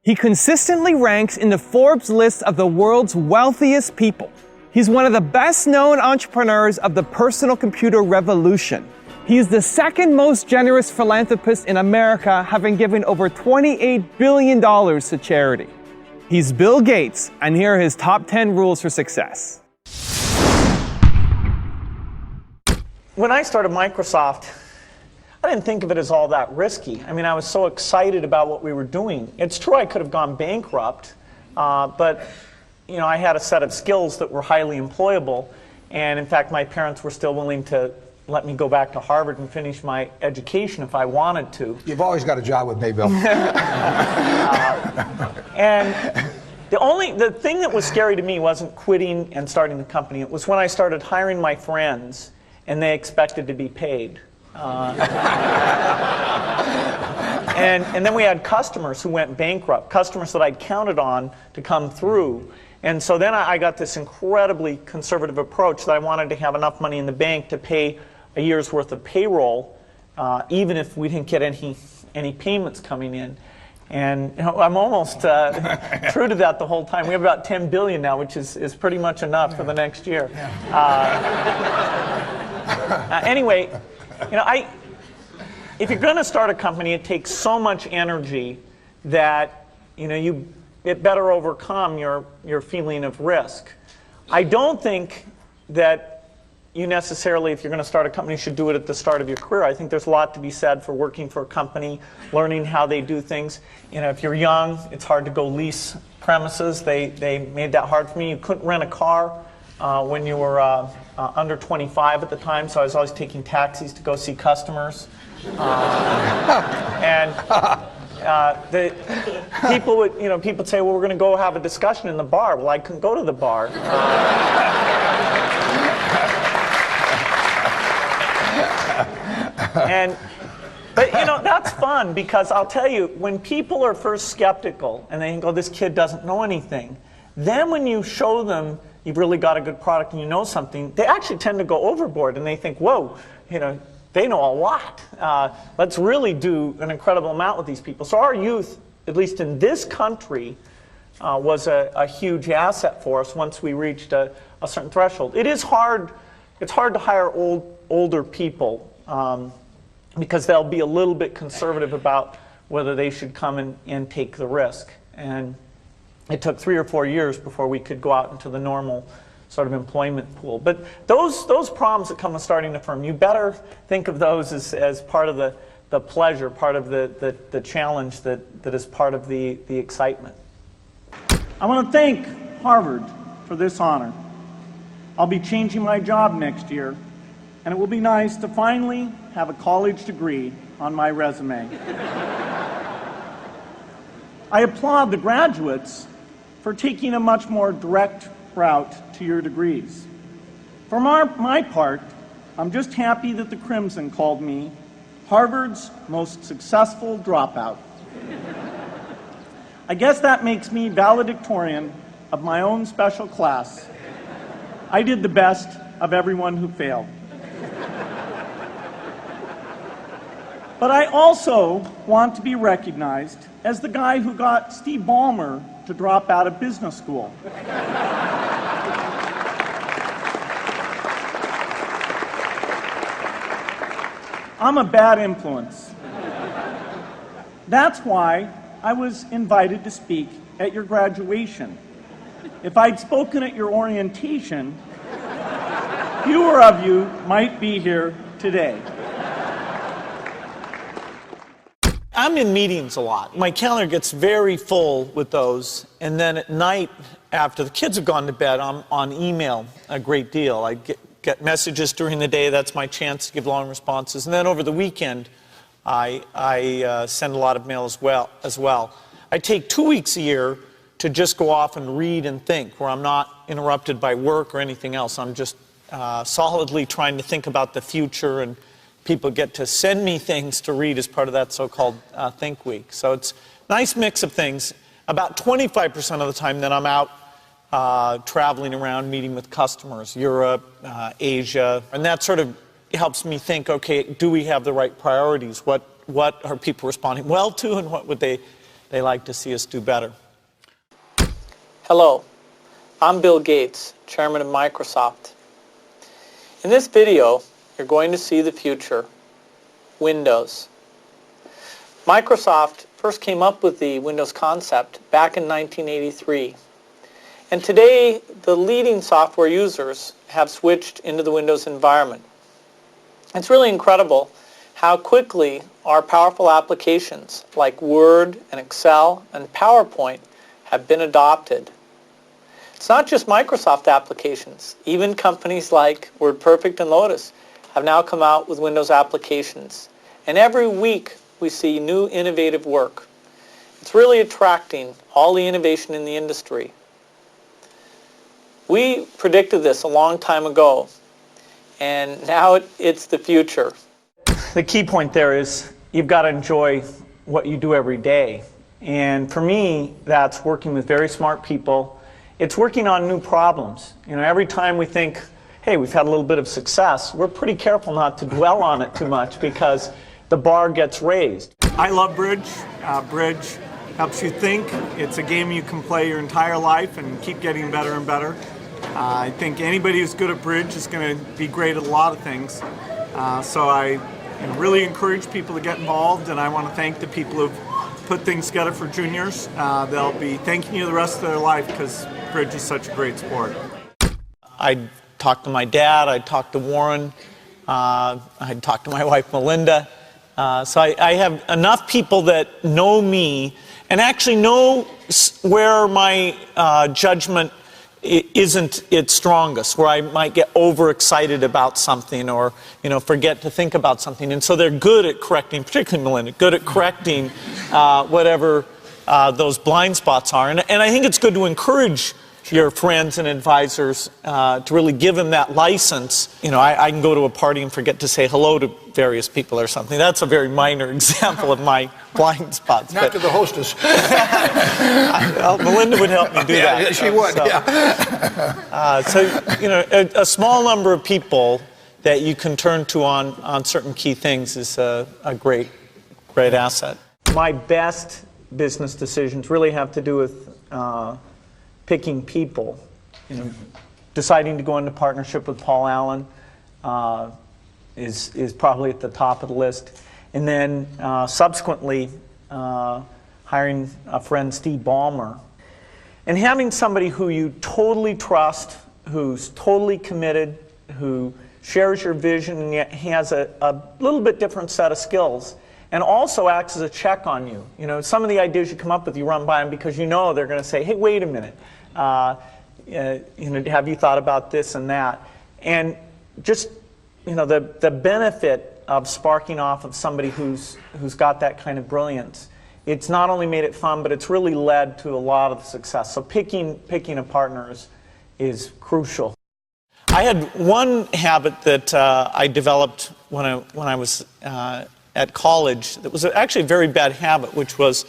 He consistently ranks in the Forbes list of the world's wealthiest people. He's one of the best-known entrepreneurs of the personal computer revolution. He is the second most generous philanthropist in America, having given over $28 billion to charity. He's Bill Gates, and here are his top 10 rules for success. When I started Microsoft, I didn't think of it as all that risky. I mean, I was so excited about what we were doing. It's true I could have gone bankrupt, but you know, I had a set of skills that were highly employable, and in fact, my parents were still willing to let me go back to Harvard and finish my education if I wanted to. You've always got a job with me, Bill. And the thing that was scary to me wasn't quitting and starting the company. It was when I started hiring my friends and they expected to be paid. And then we had customers who went bankrupt, customers that I'd counted on to come through. And so then I got this incredibly conservative approach that I wanted to have enough money in the bank to pay a year's worth of payroll, even if we didn't get any payments coming in. And you know, I'm almost true to that the whole time. We have about 10 billion now, which is pretty much enough for the next year. Anyway, you know, if you're going to start a company, it takes so much energy that you know it better overcome your feeling of risk. I don't think that you necessarily, if you're going to start a company, should do it at the start of your career. I think there's a lot to be said for working for a company, learning how they do things. You know, if you're young, it's hard to go lease premises. They made that hard for me. You couldn't rent a car when you were under 25 at the time, so I was always taking taxis to go see customers. The people would, you know, people would say, well, we're going to go have a discussion in the bar. Well, I couldn't go to the bar. But you know, that's fun, because I'll tell you, when people are first skeptical and they think, oh, this kid doesn't know anything, then when you show them you've really got a good product and you know something, they actually tend to go overboard and they think, whoa, you know, they know a lot. Let's really do an incredible amount with these people. So our youth, at least in this country, was a huge asset for us once we reached a certain threshold. It is hard. It's hard to hire older people because they'll be a little bit conservative about whether they should come and take the risk. And it took 3 or 4 years before we could go out into the normal sort of employment pool. But those problems that come with starting a firm, you better think of those as part of the pleasure, part of the challenge that is part of the excitement. I want to thank Harvard for this honor. I'll be changing my job next year, and it will be nice to finally have a college degree on my resume. I applaud the graduates for taking a much more direct route to your degrees. For my part, I'm just happy that the Crimson called me Harvard's most successful dropout. I guess that makes me valedictorian of my own special class. I did the best of everyone who failed. But I also want to be recognized as the guy who got Steve Ballmer to drop out of business school. I'm a bad influence. That's why I was invited to speak at your graduation. If I'd spoken at your orientation, fewer of you might be here today. I'm in meetings a lot. My calendar gets very full with those, and then at night, after the kids have gone to bed, I'm on email a great deal. I get messages during the day. That's my chance to give long responses. And then over the weekend, I send a lot of mail as well. I take 2 weeks a year to just go off and read and think, where I'm not interrupted by work or anything else. I'm just solidly trying to think about the future, and people get to send me things to read as part of that so-called Think Week. So it's a nice mix of things. About 25% of the time that I'm out traveling around, meeting with customers, Europe, Asia, and that sort of helps me think, okay, do we have the right priorities? What are people responding well to, and what would they they like to see us do better. Hello, I'm Bill Gates, Chairman of Microsoft. In this video, you're going to see the future, Windows. Microsoft first came up with the Windows concept back in 1983. And today, the leading software users have switched into the Windows environment. It's really incredible how quickly our powerful applications like Word and Excel and PowerPoint have been adopted. It's not just Microsoft applications. Even companies like WordPerfect and Lotus have now come out with Windows applications. And every week we see new innovative work. It's really attracting all the innovation in the industry. We predicted this a long time ago, and now it's the future. The key point there is you've got to enjoy what you do every day. And for me, that's working with very smart people. It's working on new problems. You know, every time we think, hey, we've had a little bit of success, we're pretty careful not to dwell on it too much because the bar gets raised. I love bridge. Bridge helps you think. It's a game you can play your entire life and keep getting better and better. I think anybody who's good at bridge is going to be great at a lot of things. So I really encourage people to get involved, and I want to thank the people who've put things together for juniors. They'll be thanking you the rest of their life because bridge is such a great sport. I talked to my dad, I talked to Warren, I talked to my wife Melinda. So I have enough people that know me and actually know where my judgment isn't its strongest, where I might get overexcited about something or forget to think about something. And so they're good at correcting, particularly Melinda, good at correcting whatever those blind spots are. And I think it's good to encourage your friends and advisors to really give them that license. I can go to a party and forget to say hello to various people or something. That's a very minor example of my blind spots. Not to the hostess. Well, Melinda would help me do that. Yeah, she would, So, a small number of people that you can turn to on certain key things is a great asset. My best business decisions really have to do with picking people. Deciding to go into partnership with Paul Allen is probably at the top of the list. And then subsequently hiring a friend, Steve Ballmer. And having somebody who you totally trust, who's totally committed, who shares your vision and yet has a little bit different set of skills, and also acts as a check on you. Some of the ideas you come up with, you run by them because they're going to say, hey, wait a minute. Have you thought about this and that? And just, the benefit of sparking off of somebody who's got that kind of brilliance, it's not only made it fun, but it's really led to a lot of success. So picking a partner is crucial. I had one habit that I developed when I was at college that was actually a very bad habit, which was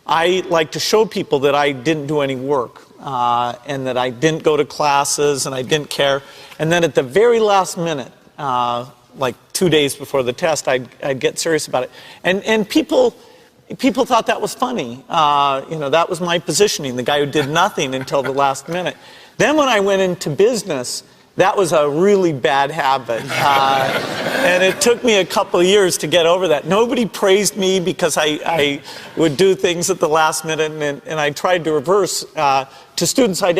I like to show people that I didn't do any work and that I didn't go to classes and I didn't care. And then at the very last minute, like 2 days before the test, I'd get serious about it. And people thought that was funny. That was my positioning, the guy who did nothing until the last minute. Then when I went into business, that was a really bad habit. And it took me a couple of years to get over that. Nobody praised me because I would do things at the last minute, and I tried to reverse to students I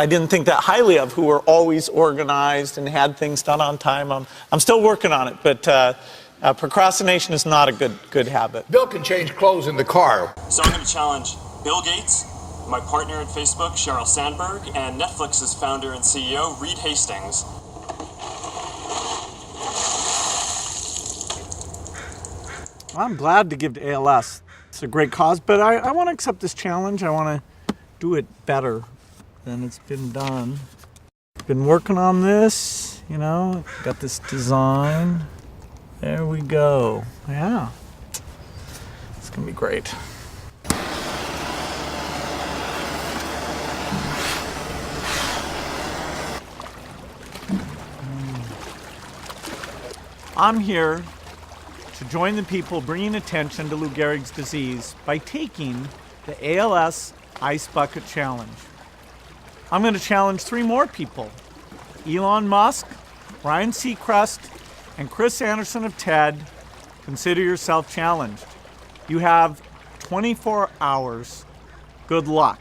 didn't think that highly of, who were always organized and had things done on time. I'm still working on it, but procrastination is not a good habit. Bill can change clothes in the car. So I'm going to challenge Bill Gates, my partner at Facebook, Sheryl Sandberg, and Netflix's founder and CEO, Reed Hastings. I'm glad to give to ALS. It's a great cause, but I want to accept this challenge. I want to do it better than it's been done. Been working on this, got this design. There we go. Yeah. It's going to be great. I'm here to join the people bringing attention to Lou Gehrig's disease by taking the ALS Ice Bucket Challenge. I'm going to challenge 3 more people: Elon Musk, Ryan Seacrest, and Chris Anderson of TED. Consider yourself challenged. You have 24 hours. Good luck.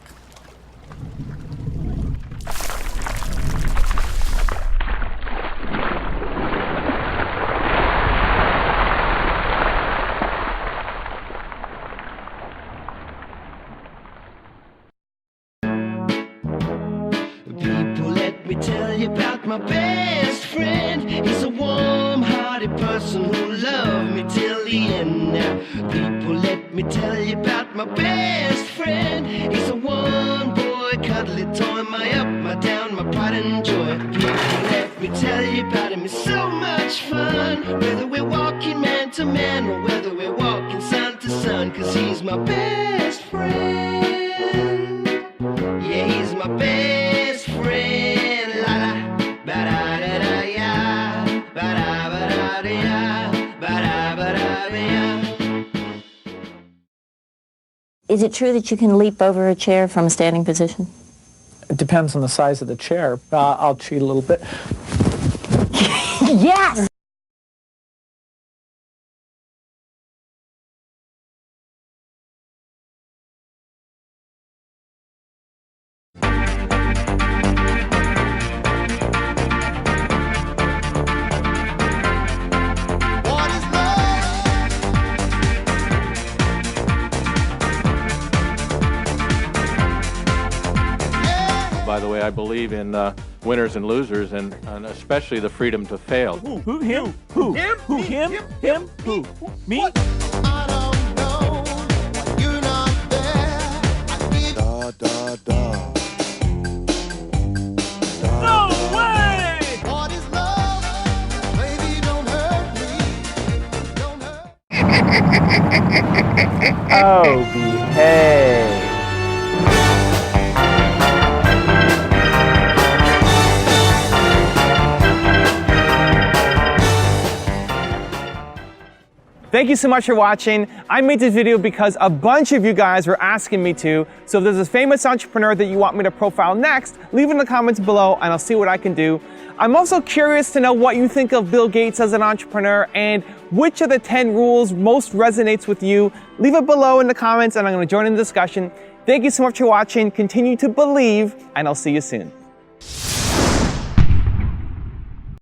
People, let me tell you about my best friend. He's a warm-hearted person who loved me till the end. Now, people, let me tell you about my best friend. He's a one-boy, cuddly toy, my up, my down, my pride and joy. People, let me tell you about him. It's so much fun, whether we're walking man to man or whether we're walking sun to sun, 'cause he's my best friend. Yeah, he's my best friend. La la, ba da da da ya, ba da da ya, ba da ya. Is it true that you can leap over a chair from a standing position? It depends on the size of the chair. I'll cheat a little bit. Yes! By the way, I believe in winners and losers, and especially the freedom to fail. Who? Him? Who? Him? Who? Him? Him? Who? Me? I don't know. You're not there. I need da da. No way! What is love? Baby, don't hurt me. Don't hurt. Oh, behave. Thank you so much for watching. I made this video because a bunch of you guys were asking me to. So if there's a famous entrepreneur that you want me to profile next, leave it in the comments below and I'll see what I can do. I'm also curious to know what you think of Bill Gates as an entrepreneur and which of the 10 rules most resonates with you. Leave it below in the comments and I'm going to join in the discussion. Thank you so much for watching. Continue to believe and I'll see you soon.